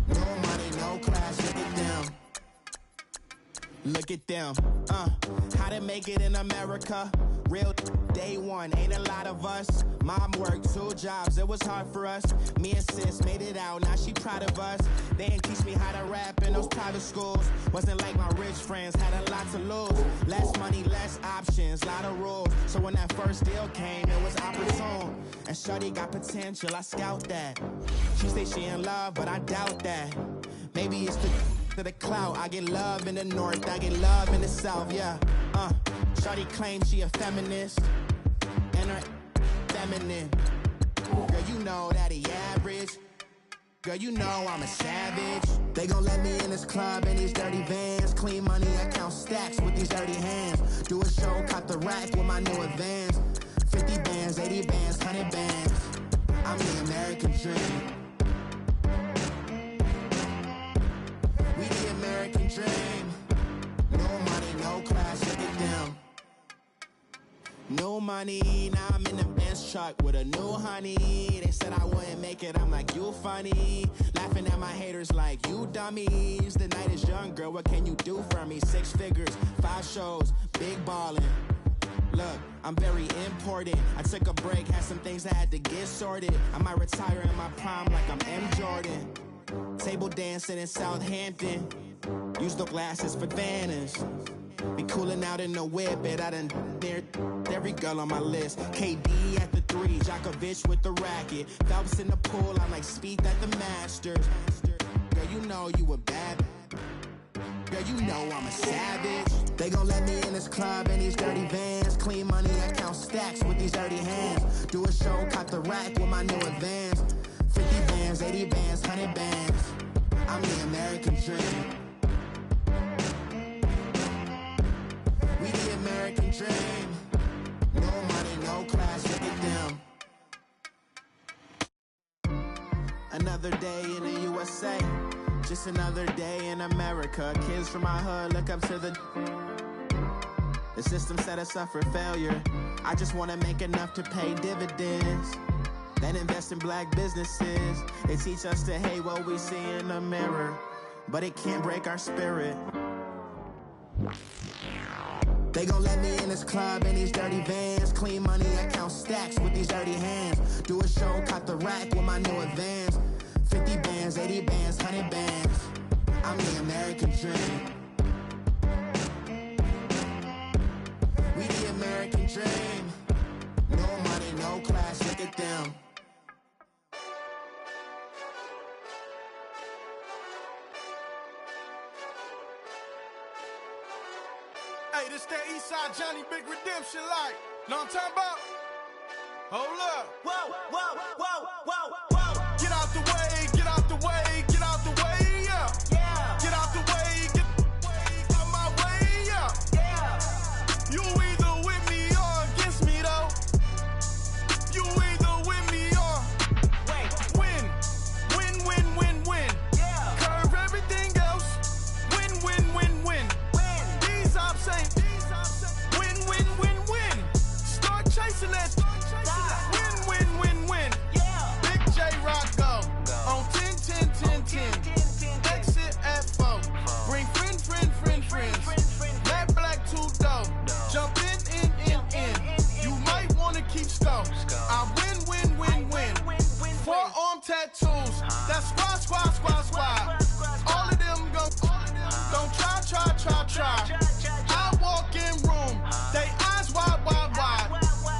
No money, no class, look at them. Look at them, how to make it in America. Real day one, ain't a lot of us. Mom worked 2 jobs, it was hard for us. Me and sis made it out, now she proud of us. They didn't teach me how to rap in those private schools. Wasn't like my rich friends, had a lot to lose. Less money, less options, lot of rules. So when that first deal came, it was opportune. And shorty got potential, I scout that. She say she in love, but I doubt that. Maybe it's to the clout. I get love in the north, I get love in the south, yeah. Shorty claims she a feminist, and her feminine. Girl, you know that he average. Girl, you know I'm a savage. They gon' let me in this club in these dirty vans. Clean money, I count stacks with these dirty hands. Do a show, caught the rack with my new advance. 50 bands, 80 bands, 100 bands. I'm the American dream. We the American dream. No money, no class, look at them. No money, now I'm in the Benz truck with a new honey. They said I wouldn't make it, I'm like, you funny. Laughing at my haters like, you dummies. The night is young, girl, what can you do for me? 6 figures, 5 shows, big ballin'. Look, I'm very important. I took a break, had some things I had to get sorted. I might retire in my prime like I'm M. Jordan. Table dancing in Southampton. Use the glasses for Vannas. Be cooling out in the whip, but I done near every girl on my list. KD at the 3, Djokovic with the racket. Phelps in the pool, I'm like Speed at the Masters. Girl, you know you a bad. Girl, you know I'm a savage. They gon' let me in this club in these dirty vans. Clean money, I count stacks with these dirty hands. Do a show, caught the rack with my new advance. 50 bands, 80 bands, 100 bands. I'm the American dream. We the American dream. No money, no class, look at them. Another day in the USA. Just another day in America. Kids from my hood look up to the system set us up for failure. I just wanna make enough to pay dividends. Then invest in black businesses. They teach us to hate what we see in the mirror, but it can't break our spirit. They gon' let me in this club in these dirty vans. Clean money, I count stacks with these dirty hands. Do a show, caught the rack with my new advance. 50 bands, 80 bands, 100 bands. I'm the American dream. We the American dream. No money, no class, look at them. Hey, this that east Southside Johnny Big Redemption like. Know what I'm talking about? Hold up. Whoa, whoa, whoa, whoa, whoa. Get out the way, get out the way, get out the way, yeah. Yeah. Get out the way, get out my way, yeah. Yeah. You either with me or against me, though. You either with me or win. Win, win, win, win. Yeah. Curve everything else. Win, win, win, win. Win. These ops ain't. Win, win, win, win. Start chasing that. Win, win, win, win. Yeah. Big J Rock go. On 10, 10, 10, 10. Exit at 4. Bring friends. Matt Black 2 dough. Jump in. You might wanna keep score. I win. Forearm tattoos. That's squad. All of them go. Don't try. I walk in room. They eyes wide.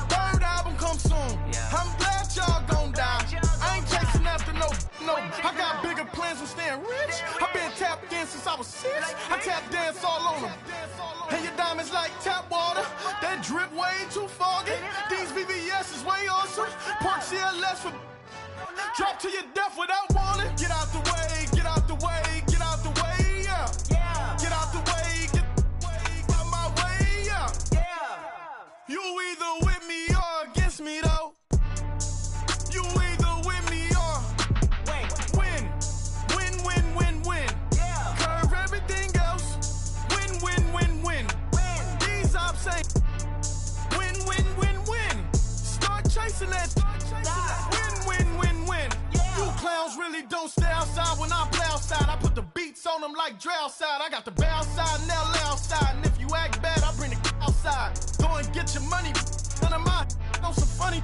Third album come soon. I'm glad y'all gon' die. I ain't chasing after no. I got bigger plans than staying rich. I been tapped in since I was 6. I tap dance all on them. And your diamonds like tap water. That drip way too foggy. These VVS is way awesome. Park CLS for drop to your death without warning. Get out the way, get out the way, get out the way, yeah. Yeah. Get out the way, get out my way, yeah. Yeah. You either with me or against me, though. You either with me or win. Win. Yeah. Curve everything else. Win. These ops ain't. Win. Start chasing that. Win. Yeah. You clowns really don't stay outside when I play outside. I put the beats on them like Dre outside. I got the bow side and they'll lay outside. And if you act bad, I bring the outside. Go and get your money. None of my on some funny.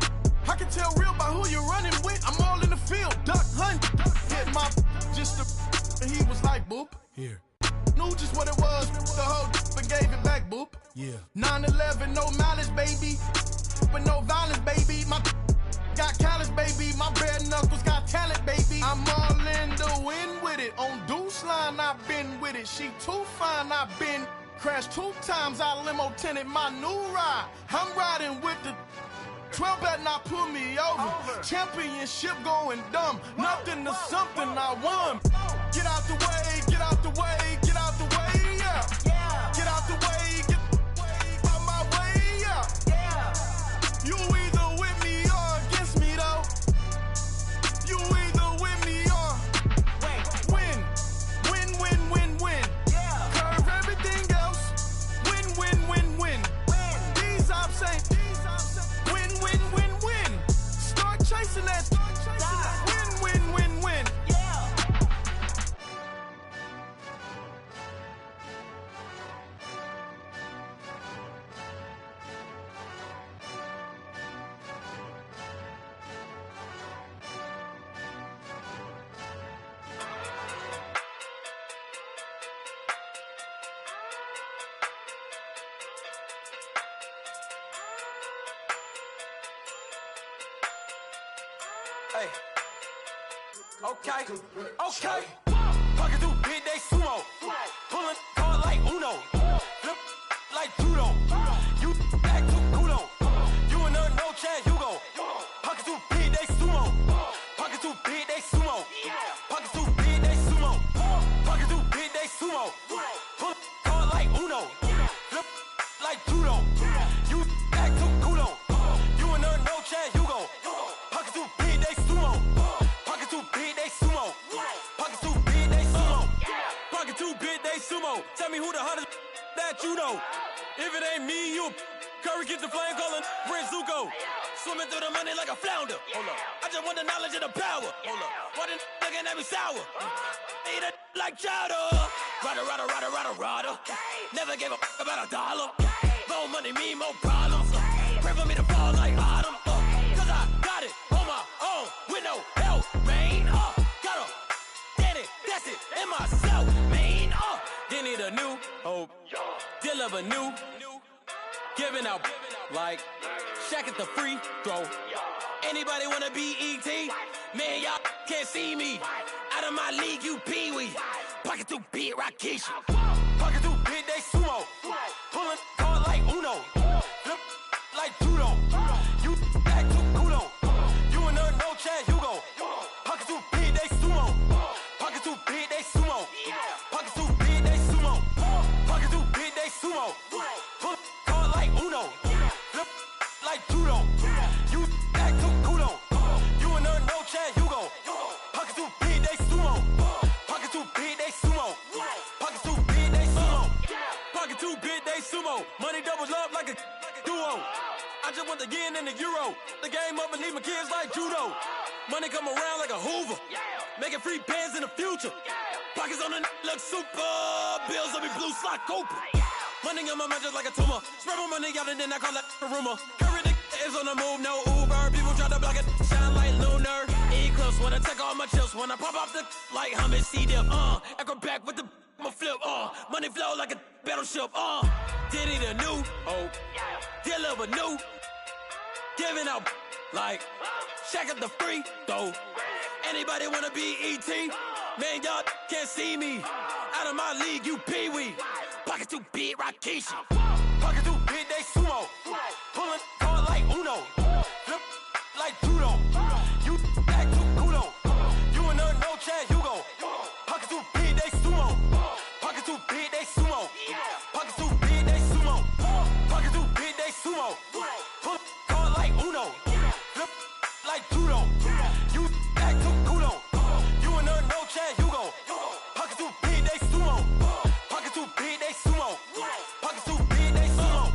I can tell real by who you're running with. I'm all in the field. Duck hunt. Hit my just and he was like, boop. Here. Knew just what it was. The whole and gave it back, boop. Yeah. 9/11, no malice, baby. With no violence, baby. My got callous, baby. My bare knuckles got talent, baby. I'm all in the wind with it. On Deuce line, I've been with it. She too fine, I've been crashed 2 times. I limo tinted my new ride. I'm riding with the 12 better not pull me over. Championship going dumb. Nothing to something I won. Get out the way, get out the way, get out the way, yeah. Yeah. Get out the way, get out my way, yeah. Yeah. You either with me or against me, though. You either with me or win. Yeah. Curve everything else. Win. These ops ain't. Win. Start chasing that. Win. Yeah. Hey. Okay. Pocket through big day sumo. Pulling card like Uno. Flip like judo. You back to kudo. You and her no Chad Hugo. Pocket through big day sumo. Pocket through big day sumo. Pocket through big day sumo. Pocket through big day sumo. Pull card like Uno. Flip like judo. You back to kudo. You and her no Chad Hugo. Pocket through big day sumo. Pocket through big day sumo. Pocket through big day sumo. Pocket through big day sumo. Tell me who the hottest that you know. If it ain't me, you Curry get the flame calling Prince Zuko. Swimming through the money like a flounder. Hold up. I just want the knowledge and the power. Hold up. Why the looking at me sour? Eat it like chowder. Rada. Never gave a about $1. More money mean more problems. Pray for me to fall like autumn. Cause I got it on my own with no help, man. Got a daddy, that's it, in myself, man. They need a new hope. Deal of a new. Giving out like Shaq at the free throw. Anybody wanna be E.T.? Man, y'all can't see me. Out of my league, you pee-wee. Pocket through beat Rakishi. Pocket through big day sumo. Pulling card like Uno. Uno. Flip like judo. You act too kudo. You and her no Chad Hugo. Pockets too big, they sumo. Pockets too big, they sumo. Pockets too big, they sumo. Pockets too big, they sumo. Pull card like Uno. Flip like judo. You act too kudo. You and her no Chad Hugo. Pockets too big, they sumo. Pockets too big, they sumo. Pockets too big, they sumo. Pocket too big, they sumo. Money doubles up like a duo. I just want the yen and the euro. The game up and leave my kids like judo. Money come around like a Hoover. Making free bands in the future. Pockets on the look super. Bills on me blue slot Cooper. Money on my mind just like a tumor. Spread my money out and then I call that a rumor. Curry the is on the move, no Uber. People try to block it, shine like lunar. Eclipse wanna take all my chips. When I pop off the like hummus, see them. Echo back with the I'ma flip. Money flow like a battleship. Diddy the new. Deliver new. Giving out like Shaq at the free throw. Anybody wanna be ET? Man, y'all can't see me. Out of my league, you pee-wee. Pocket too big, Rakishi. Pocket too big, they sumo. Pulling card like Uno. Flip like judo. You act too kudo. You and her no Chad Hugo. Pocket too big, they sumo. Pocket too big, they sumo. Pocket too big, they sumo. Pocket too big, they sumo. Pull card like Uno. Flip like judo. You act too kudo. You and her no Chad Hugo. Pocket too big, they sumo. Pocket too big, they sumo. Pocket too big, they sumo.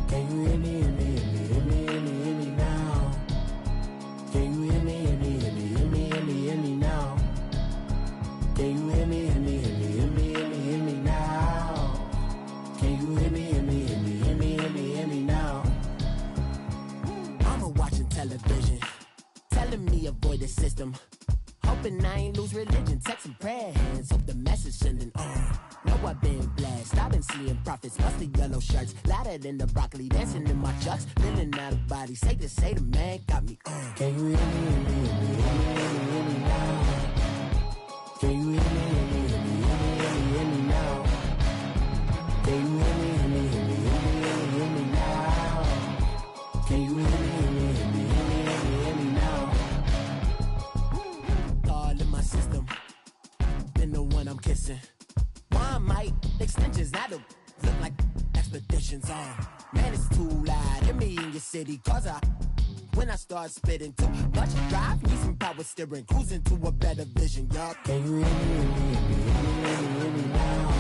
Can you hear me, hear me, hear me, hear me, hear me, hear me now? Can you hear me, hear me, hear me, hear me, hear me, hear me now? Can you hear me, hear me, hear me, hear me, hear me, hear me now? Can you hear me, hear me, hear me, hear me, hear me, hear me now? Mama watching television, telling me avoid the system. Hoping I ain't lose religion, texting prayer hands, hope the message sending on. Know I've been blessed, I've been seeing prophets, mostly yellow shirts, louder than the broccoli, dancing in my chucks, feeling out of body, say the man got me on. Can you hear me, hear me, hear me, hear me, hear me, hear me now? Can you hear me, hear me, hear me, hear me, hear me, hear me now? Can you hear me, hear me, hear me, hear me, hear me, hear me now? Can you hear me, hear me, hear me, hear me, hear me, hear me now? All in my system, been the one I'm kissing. One might extensions, now the look like expeditions on. Man, it's too loud. Hear me in your city, cause when I start spitting too much drive, need some power steering, cruising to a better vision, y'all. Can you hear me, hear me, hear me, hear me, hear me, hear me now?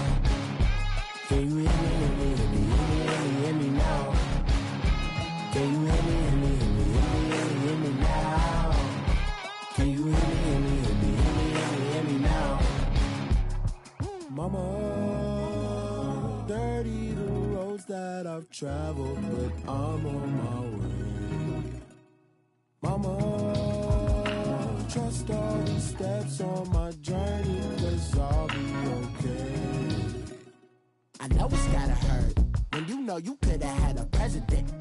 Can you hear me, hear me, hear me, hear me, hear me, hear me now? Can you hear me, hear me, hear me, hear me, hear me, hear me now? Can you hear me, hear me, hear me, hear me, hear me, hear me now? Mama, dirty the roads that I've traveled, but I'm on my way. Mama, trust all the steps on my journey, cause I'll be okay. I know it's gotta hurt when you know you could've had a president.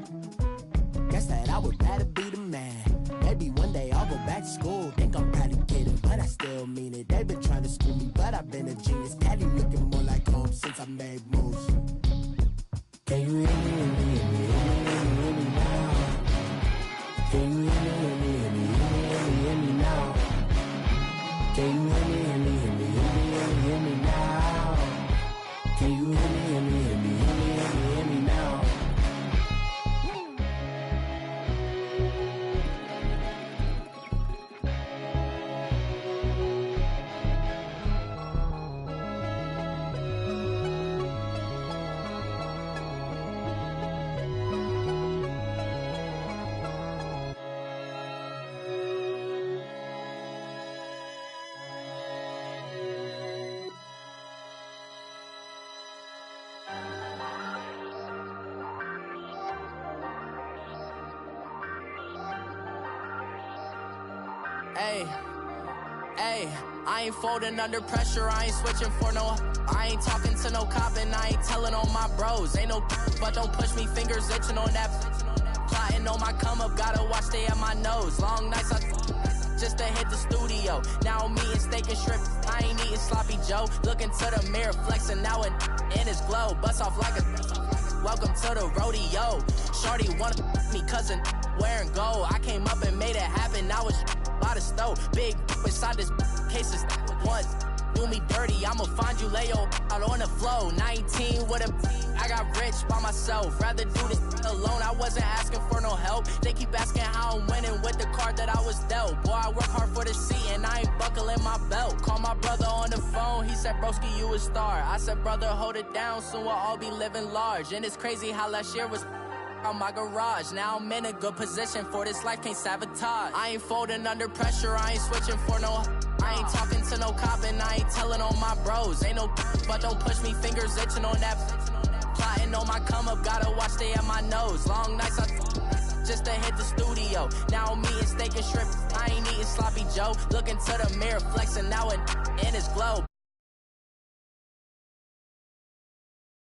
Guess that I would rather be the man. Maybe one day I'll go back to school. Think I'm probably kidding, but I still mean it. They've been trying to screw me, but I've been a genius. Caddy looking more like home since I made moves. Can you hear me, hear me, hear me, hear me, hear me, hear me now? Can you hear me, hear me, hear me, hear me, hear me, hear me now? Can you hear me, hear me, hear me, hear me, hear me, hear me now? Can you hear me, hear me, hear me, hear me, hear me, hear me now? Ayy, ayy, I ain't folding under pressure, I ain't switching for no. I ain't talking to no cop and I ain't telling on my bros. Ain't no but don't push me, fingers itching on that. Plotting on my come up, gotta watch stay at my nose. Long nights I just to hit the studio. Now I'm eating steak and shrimp, I ain't eating sloppy Joe. Looking to the mirror, flexing now and in his glow. Bust off like a welcome to the rodeo. Shorty wanna me cousin wearing gold. I came up and made it happen, now it's by the stove. Big beside this cases once. Do me dirty, I'ma find you, lay your out on the floor. 19 with a I got rich by myself. Rather do this alone, I wasn't asking for no help. They keep asking how I'm winning with the card that I was dealt. Boy, I work hard for the seat and I ain't buckling my belt. Call my brother on the phone, he said, broski, you a star. I said, brother, hold it down, soon we'll all be living large. And it's crazy how last year was on my garage. Now I'm in a good position for this life, can't sabotage. I ain't folding under pressure, I ain't switching for no. I ain't talking to no cop and I ain't telling on my bros. Ain't no but don't push me, fingers itching on that. Plotting on my come up, gotta watch stay at my nose. Long nights I just to hit the studio. Now I'm eating steak and shrimp, I ain't eating sloppy Joe. Looking to the mirror, flexing now and in his glow.